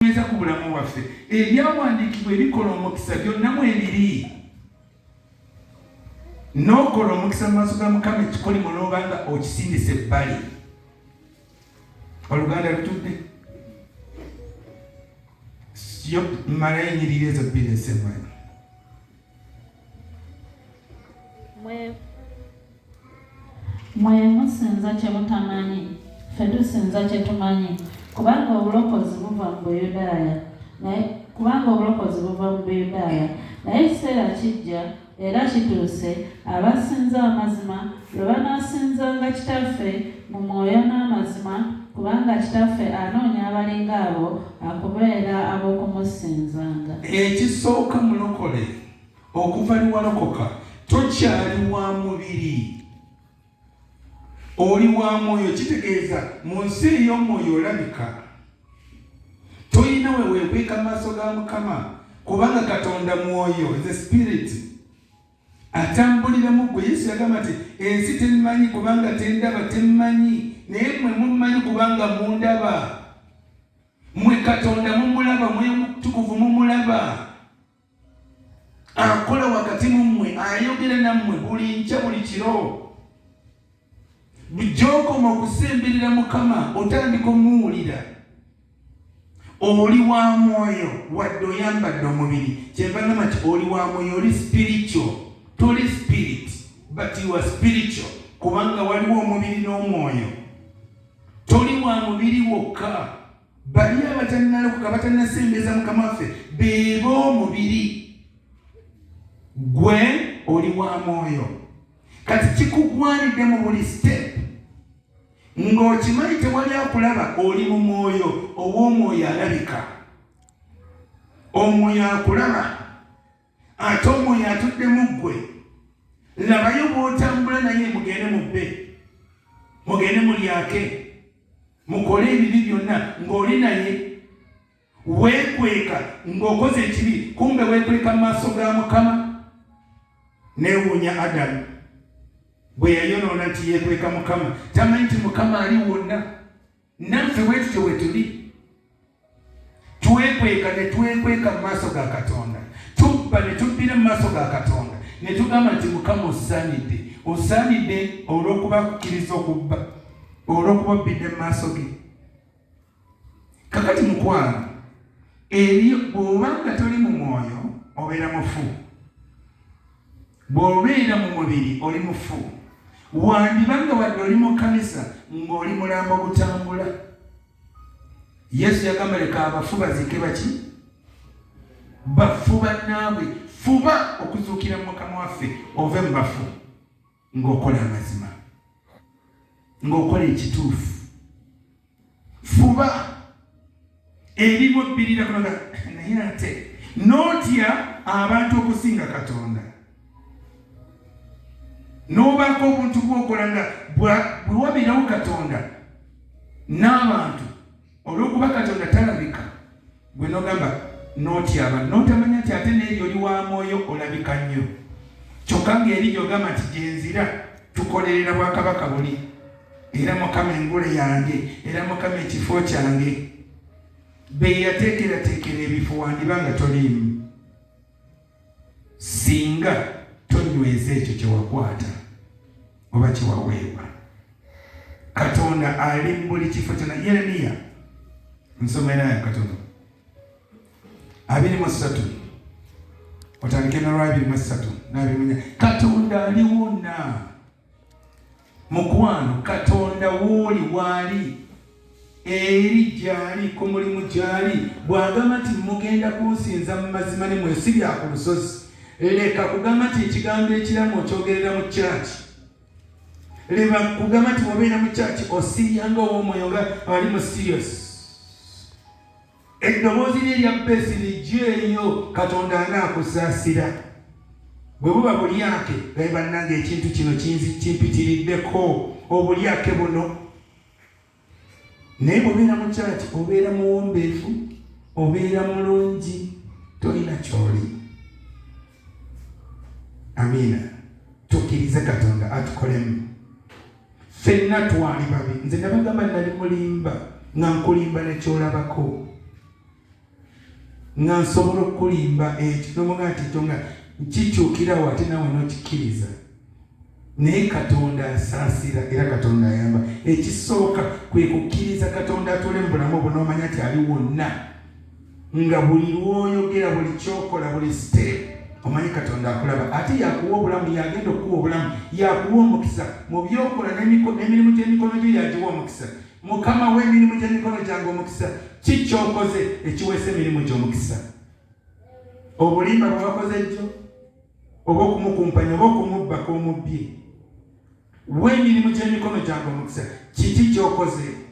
meza ku bulamu waffe ebyawandiikibwa ebikola omukisa byonna mwebiri n'okola omukisa mu maaso ga Mukama ekikolimo n'obanga okisindisa ebbali. Oluganda lutudde yo mmalayo enyiriri ezo bbiri esembayo. Mwe musinza kye mutamanyi, ffe tusinza kye tumanyi, kubanga obulokozi buva mu Buyudaaya, naye ekiseera kijja era kituuse abasinza amazima lwe banaasinzanga Kitaffe mu mwoyo n'amazima, kubanga Kitaffe anoonya abalinga abo akubeera ab'okumusinzanga. Ekisooka mulokole okuva liwalokoka tokyali wa mubiri, oli wa mwoyo. Kitegeeza mu nsi ey'omwoyo olabika, toyina we weekweka mu maaso ga Mukama kubanga Katonda mwoyo, the spirit, atambulira mu ggwe. Yesu yagamba nti ensi temmanyi kubanga tendaba, temmanyi, naye mmwe mummanyi kubanga mundaba. Mmwe Katonda mumulaba, mwe mutukuvu mumulaba, akola wakati mu mmwe, ayogera nammwe buli nkya buli kiro. Bujokoma okusemberera Mukama otandika omuwulira. Oli wa mwoyo wadde oyambadde omubiri. Kyenva ngamba nti oli wa mwoyo, oli spiritual. Toli spirit but you are spiritual, kubanga waliwo omubiri n'omwoyo. Toli wa mubiri wokka. Bali abatannalokoka batannasembeza Mukama waffe beeba omubiri. Gwe oli wa mwoyo. Kati kikugwanidde mu buli step ng'okimanyi tewali akulaba, oli mu mwoyo, ow'omwoyo alabika. Omwoyo akulaba, ate omwoyo atudde mu ggwe. Labayo bw'otambula naye, mugende mubbe, mugende mulyake, mukole ebibi byonna ng'oli naye. Weekweka ng'okoze ekibi, kumbe weekweka mu maaso ga Mukama. Neewuunya Adamu bwe yayonoona nti yeekweka Mukama, tamanyi nti Mukama ali wonna. Naffe bwe tutyo bwe tuli, twekweka ne twekweka mu maaso ga Katonda, tubba ne tubbira mu maaso ga Katonda ne tugamba nti Mukama osaanidde, osaanidde olw'okuba kukkiriza okubba, olw'okuba obbidde mu maaso ge. Kakati mukwano, eri bw'obanga toli mu mwoyo obeera mufu, bw'obeera mu mubiri oli mufu. Wandibanga wadde oli mu kkanisa ng'oli mulambo gutambula. Yesu yagamba leka abafu baziike baki? Bafu bannaabwe. Fuba okuzuukira mu Mukama waffe ove mu bafu ng'okola amazima, ng'okola ekituufu. Fuba ebimubbirira kunoga naye ate n'otya abantu okusinga Katonda. N'obaako obuntu bw'okola nga bwe wabirawo Katonda n'abantu, olw'okuba Katonda talabika, gwe n'ogamba n'otya abantu, n'otamanya nti ate n'eri oli wa mwoyo olabika nnyo. Kyokka ng'eri gy'ogamba nti gyenzira tukolerera bwakabaka buli, era Mukama engule yange, era Mukama ekifo kyange. Be yateekerateekera ebifo wandibanga toliimu, singa tonyweza ekyo kye wakwata oba kye waweebwa. Katonda ali mu buli kifo kyonna. Yeremiya, nsomerayo Katonda 23 otandike na 23 n'abimunya. Katonda ali wonna mukwano, Katonda w'oli waali, eri gy'ali, ku mulimu gy'ali. Bw'agamba nti mugenda kunsinza mu mazima ne mwesibya ku lusozi, leka kugamba nti ekigambo ekiramu okyogerera mu kyaki. Leba kugamba nti obeera mu kyaki osiryanga ow'omwoyo nga ali mu serious. Eddoboozi lye erya bbesi lijjeeyo, Katonda anaakusaasira. Bwe buba bulyake gaye bannange ekintu kino kimpitiriddeko, obulyake buno. Naye bw'obeera mu kyaki obeera muwombeefu, obeera mulungi, tolina kyoli. Amiina. Tukkirize Katonda atukolemu. Ffenna twali babi. Nze nabagamba nali mulimba nga nkulimba nekyolabako. nga nsobola okulimba ekyo nomuga nti ekyo nga kikyukirawo ate nawe nokikkiriza. Naye Katonda asaasira era Katonda ayamba. Ekisooka kwe kukkiriza Katonda atule mu bulamu buno omanya nti ali wonna, nga buli lwoyogera, buli kyokola, buli step omanyi Katonda akulaba, ate yakuwa obulamu, yagenda okuwa obulamu, yakuwa omukisa mu byokola n'emirimu gy'emikono gyo yagiwa omukisa. Mukama w'emirimu gy'emikono gyange omukisa, kikyokoze ekiweesa emirimu gy'omukisa? Obulimba bwe wakoze jjo, oba okumukumpanya, oba okumubbako omubbi, w'emirimu gy'emikono gyange omukisa, kiki kyokoze?